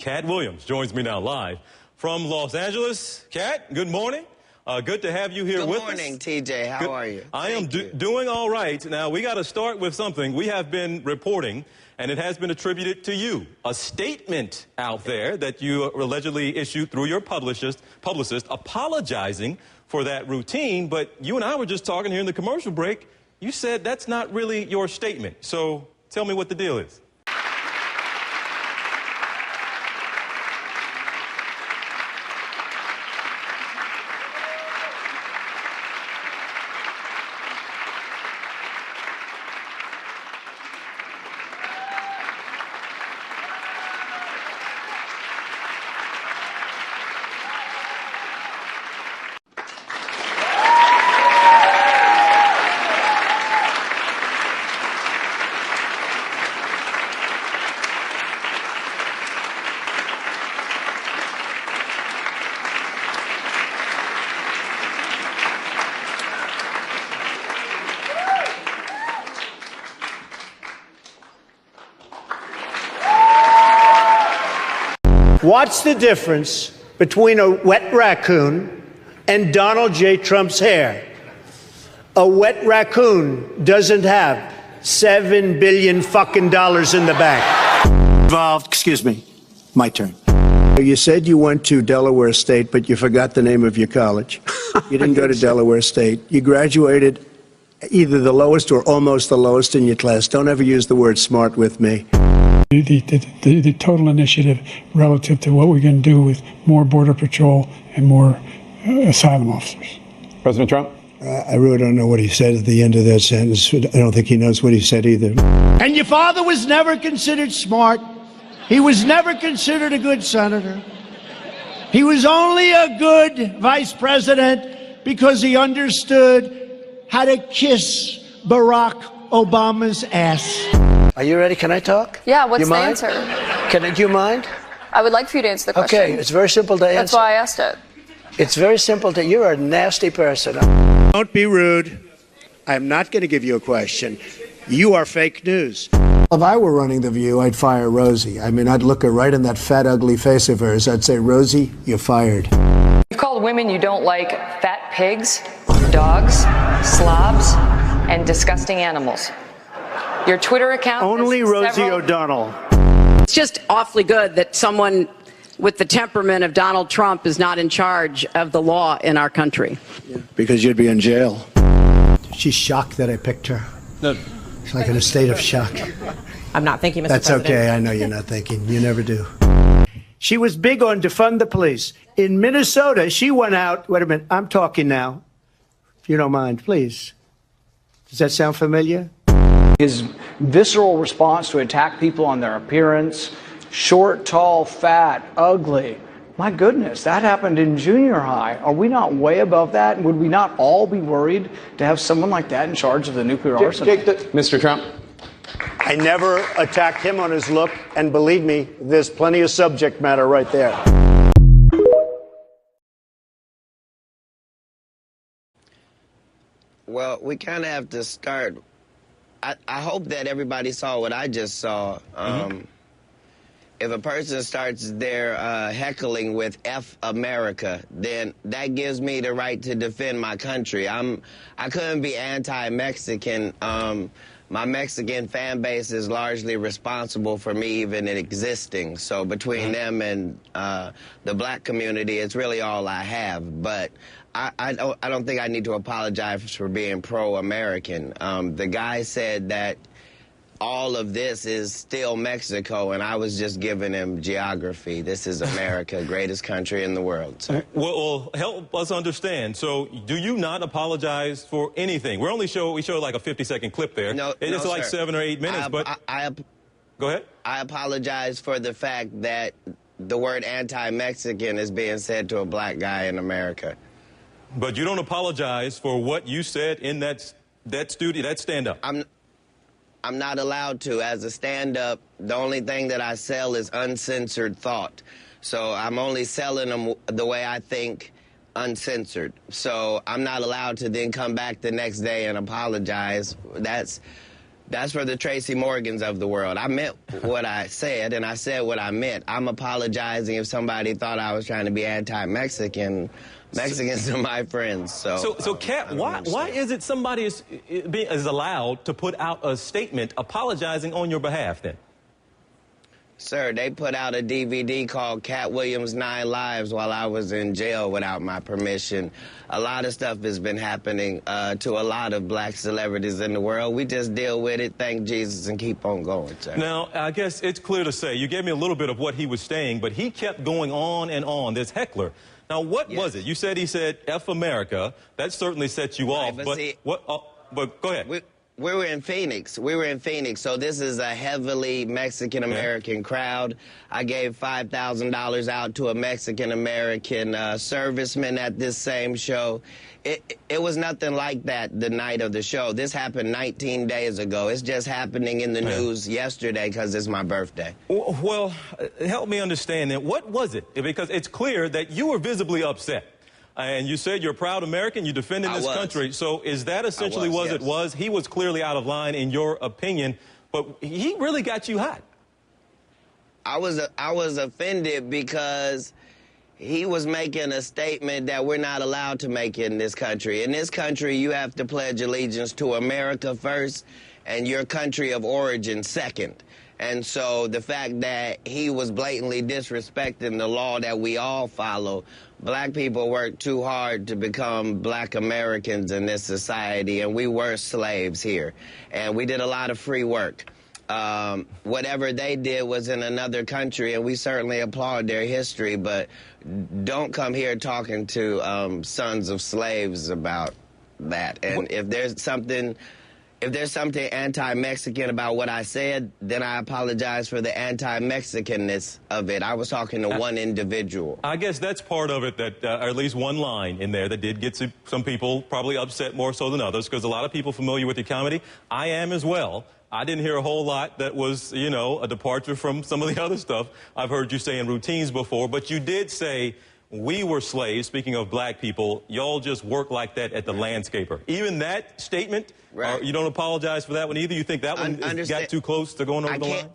Katt Williams joins me now live from Los Angeles. Katt, good morning. Good to have you here with us. Good morning, TJ. How are you? I am doing all right. Now, we got to start with something. We have been reporting, and it has been attributed to you, a statement out there that you allegedly issued through your publicist apologizing for that routine. But you and I were just talking here in the commercial break. You said that's not really your statement. So tell me what the deal is. What's the difference between a wet raccoon and Donald J. Trump's hair? A wet raccoon doesn't have $7 billion fucking dollars in the bank. Involved, excuse me, my turn. You said you went to Delaware State, but you forgot the name of your college. You didn't go to Delaware State. You graduated either the lowest or almost the lowest in your class. Don't ever use the word smart with me. The total initiative relative to what we're going to do with more Border Patrol and more asylum officers. President Trump? I really don't know what he said at the end of that sentence. I don't think he knows what he said either. And your father was never considered smart. He was never considered a good senator. He was only a good vice president because he understood how to kiss Barack Obama's ass. Are you ready? Can I talk? Yeah, what's the answer? Do you mind? I would like for you to answer the question. Okay, it's very simple to answer. That's why I asked it. It's very simple to, you're a nasty person. Don't be rude. I'm not going to give you a question. You are fake news. If I were running The View, I'd fire Rosie. I mean, I'd look her right in that fat, ugly face of hers. I'd say, Rosie, you're fired. You've called women you don't like fat pigs, dogs, slobs, and disgusting animals. Your Twitter account. Only Rosie O'Donnell. It's just awfully good that someone with the temperament of Donald Trump is not in charge of the law in our country. Yeah, because you'd be in jail. She's shocked that I picked her. No. She's like in a state of shock. I'm not thinking, Mr. That's President. okay. I know you're not thinking. You never do. She was big on defund the police. In Minnesota, she went out. Wait a minute. I'm talking now. If you don't mind, please. Does that sound familiar? His visceral response to attack people on their appearance, short, tall, fat, ugly. My goodness, that happened in junior high. Are we not way above that? Would we not all be worried to have someone like that in charge of the nuclear arsenal? Mr. Trump? I never attacked him on his look, and believe me, there's plenty of subject matter right there. Well, we kind of have to start. I hope that everybody saw what I just saw. If a person starts their heckling with F America, then that gives me the right to defend my country. I couldn't be anti-Mexican. My Mexican fan base is largely responsible for me even existing. So between them and the black community, it's really all I have. But I don't think I need to apologize for being pro-American. The guy said that all of this is still Mexico, and I was just giving him geography. This is America, greatest country in the world. So. Well, help us understand. So, do you not apologize for anything? We showed like a 50-second clip there. It's like sir. 7 or 8 minutes. Go ahead. I apologize for the fact that the word anti-Mexican is being said to a black guy in America. But you don't apologize for what you said in that stand-up. I'm not allowed to. As a stand-up, the only thing that I sell is uncensored thought. So I'm only selling them the way I think, uncensored. So I'm not allowed to then come back the next day and apologize. That's for the Tracy Morgans of the world. I meant what I said, and I said what I meant. I'm apologizing if somebody thought I was trying to be anti-Mexican. Mexicans are my friends, so Katt, why is it somebody is allowed to put out a statement apologizing on your behalf then? Sir, they put out a DVD called Katt Williams' 9 Lives while I was in jail without my permission. A lot of stuff has been happening to a lot of black celebrities in the world. We just deal with it, thank Jesus, and keep on going, sir. Now, I guess it's clear to say, you gave me a little bit of what he was saying, but he kept going on and on, this heckler. Now, what was it? You said he said, F America. That certainly set you off. But see, but go ahead. We were in Phoenix. So this is a heavily Mexican-American crowd. I gave $5,000 out to a Mexican-American serviceman at this same show. It was nothing like that the night of the show. This happened 19 days ago. It's just happening in the news yesterday because it's my birthday. Well, help me understand that. What was it? Because it's clear that you were visibly upset. And you said you're a proud American, you defended this country. So is that essentially what it was? He was clearly out of line in your opinion, but he really got you hot. I was offended because he was making a statement that we're not allowed to make in this country. In this country, you have to pledge allegiance to America first and your country of origin second. And so the fact that he was blatantly disrespecting the law that we all follow, black people worked too hard to become black Americans in this society, and we were slaves here. And we did a lot of free work. Whatever they did was in another country, and we certainly applaud their history, but don't come here talking to sons of slaves about that. And if there's something anti-Mexican about what I said, then I apologize for the anti-Mexicanness of it. I was talking to one individual. I guess that's part of it, that or at least one line in there that did get some people probably upset more so than others, because a lot of people familiar with your comedy. I am as well. I didn't hear a whole lot that was, you know, a departure from some of the other stuff I've heard you say in routines before, but you did say, we were slaves, speaking of black people, y'all just work like that at the landscaper. Even that statement, you don't apologize for that one either? You think that one got too close to going over the line?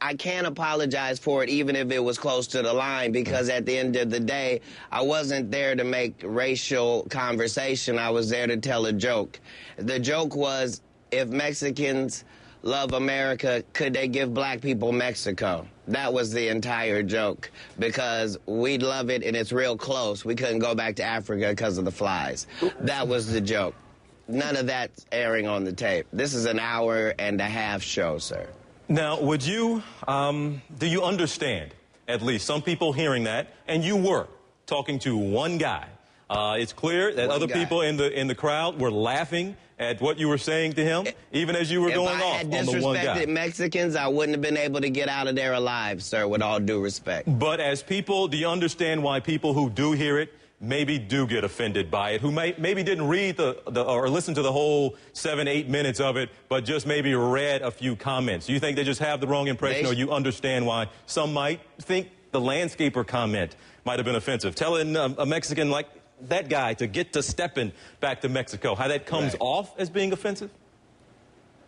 I can't apologize for it even if it was close to the line, because at the end of the day, I wasn't there to make racial conversation. I was there to tell a joke. The joke was, if Mexicans love America, could they give black people Mexico? That was the entire joke, because we'd love it and it's real close. We couldn't go back to Africa because of the flies. That was the joke. None of that's airing on the tape. This is an hour-and-a-half show, sir. Now, would you, do you understand, at least some people hearing that, and you were talking to one guy. It's clear that other people in the crowd were laughing at what you were saying to him, even as you were going off on the one guy. If I had disrespected Mexicans, I wouldn't have been able to get out of there alive, sir, with all due respect. But as people, do you understand why people who do hear it maybe do get offended by it, who maybe didn't read or listen to the whole 7-8 minutes of it, but just maybe read a few comments? Do you think they just have the wrong impression, or you understand why some might think the landscaper comment might have been offensive? Telling a Mexican like that guy to get to stepping back to Mexico, how that comes off as being offensive?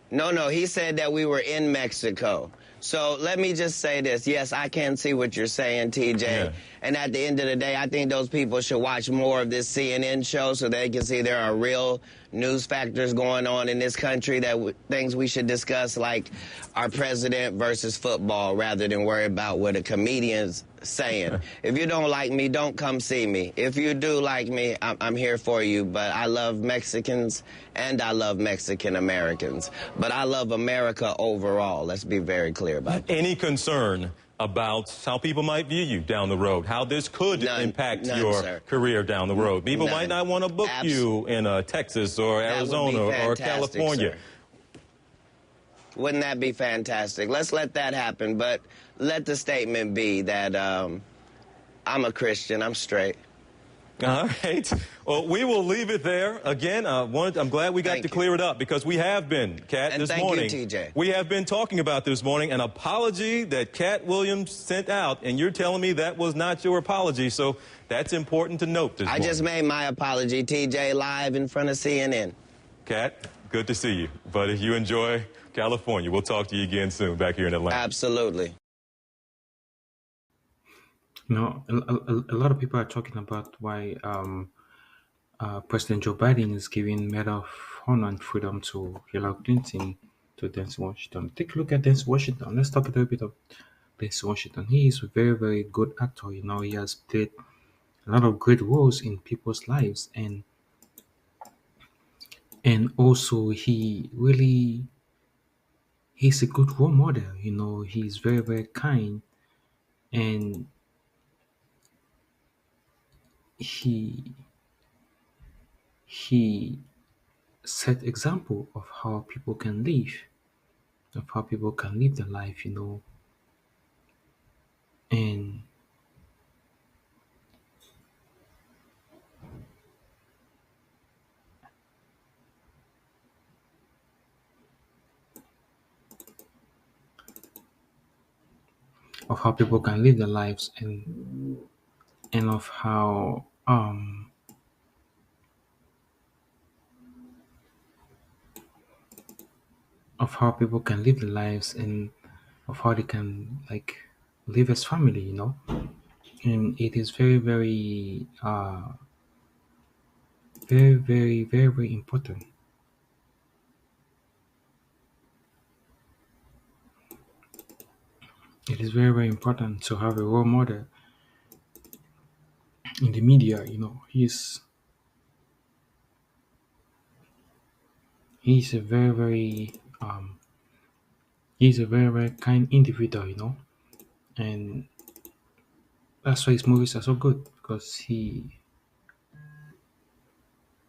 No, he said that we were in Mexico. So let me just say this. Yes, I can see what you're saying, TJ. Yeah. And at the end of the day, I think those people should watch more of this CNN show so they can see there are real news factors going on in this country, things we should discuss, like our president versus football, rather than worry about what a comedian's saying. If you don't like me, don't come see me. If you do like me, I'm here for you. But I love Mexicans and I love Mexican Americans. But I love America overall. Let's be very clear about that. Any concern about how people might view you down the road, how this could impact your career down the road? People might not want to book you in Texas or Arizona or California. Sir. Wouldn't that be fantastic? Let's let that happen, but let the statement be that I'm a Christian, I'm straight. All right. Well, we will leave it there. Again, I'm glad we got to clear it up, because we have been, Katt, this morning. Thank you, TJ. We have been talking about this morning an apology that Katt Williams sent out, and you're telling me that was not your apology, so that's important to note this morning. I just made my apology, TJ, live in front of CNN. Katt, Good to see you. But if you enjoy California, we'll talk to you again soon back here in Atlanta. Absolutely. A lot of people are talking about why President Joe Biden is giving Medal of Honor and Freedom to Hillary Clinton, to Denzel Washington. Take a look at Denzel Washington. Let's talk a little bit of Denzel Washington. He is a very, very good actor. He has played a lot of great roles in people's lives, and also he's a good role model. He's very, very kind, and he he set example of how people can live, their life, and of how people can live their lives, and of how people can live their lives, and of how they can live as family, and it is very, very very, very, very, very important. It is very, very important to have a role model in the media. He's a very, very he's a very, very kind individual, and that's why his movies are so good, because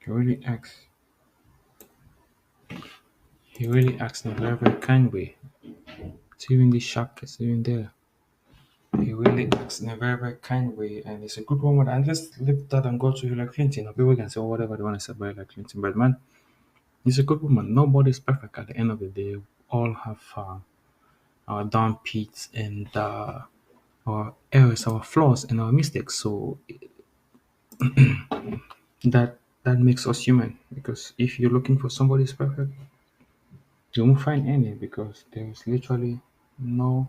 really acts he really acts in a very, very kind way. It's even the shock is even there. He really acts in a very, very kind way, and it's a good woman. And let's leave that and go to Hillary Clinton. People can say whatever they want to say about Hillary Clinton, but man, she's a good woman. Nobody's perfect at the end of the day. We all have our downbeats and our errors, our flaws, and our mistakes. So that makes us human. Because if you're looking for somebody who's perfect, you won't find any, because there is literally no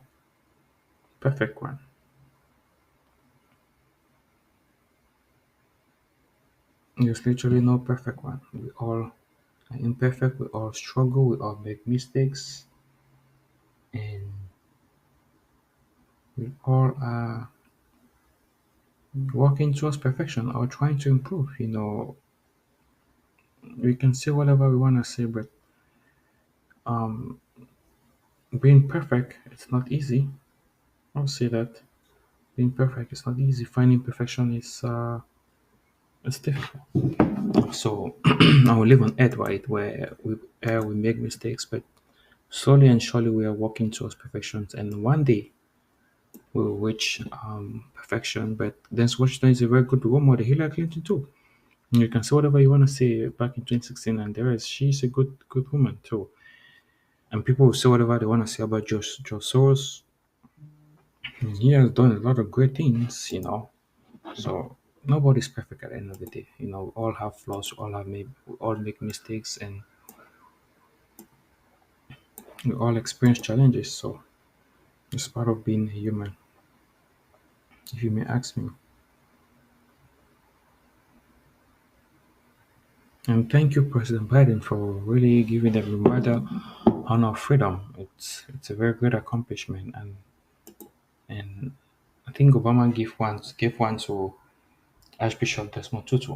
perfect one. There's literally no perfect one. We all are imperfect. We all struggle. We all make mistakes, and we all are working towards perfection or trying to improve. We can say whatever we want to say, but being perfect, it's not easy. I'll say that being perfect is not easy. Finding perfection is it's difficult. So now we live on earth, right, where we make mistakes, but slowly and surely we are working towards perfection, and one day we will reach perfection. But Denzel Washington is a very good role model. Hillary Clinton too. You can say whatever you want to say back in 2016, and she's a good woman too. And people will say whatever they want to say about George Soros. He has done a lot of great things, So nobody's perfect at the end of the day. We all have flaws. We all make mistakes, and we all experience challenges. So it's part of being a human, if you may ask me. And thank you, President Biden, for really giving them a Medal Honor of Freedom. It's a very great accomplishment, and I think Obama gave one to Archbishop Desmond Tutu.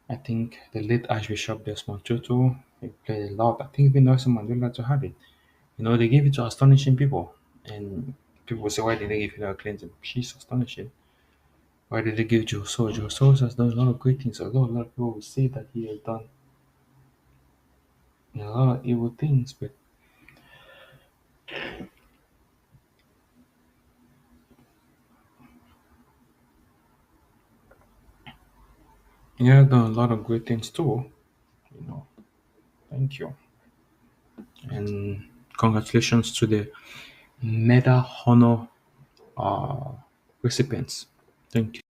I think the late Archbishop Desmond Tutu, he played a lot. I think even Nelson Mandela to have it. They gave it to astonishing people, and people say, why did they give Hillary Clinton? She's astonishing. Why did they give Joe Soros? Joe Soros has done a lot of great things, although a lot of people will say that he has done a lot of evil things, but he has done a lot of great things too. Thank you. And congratulations to the Medal Honor recipients. Thank you.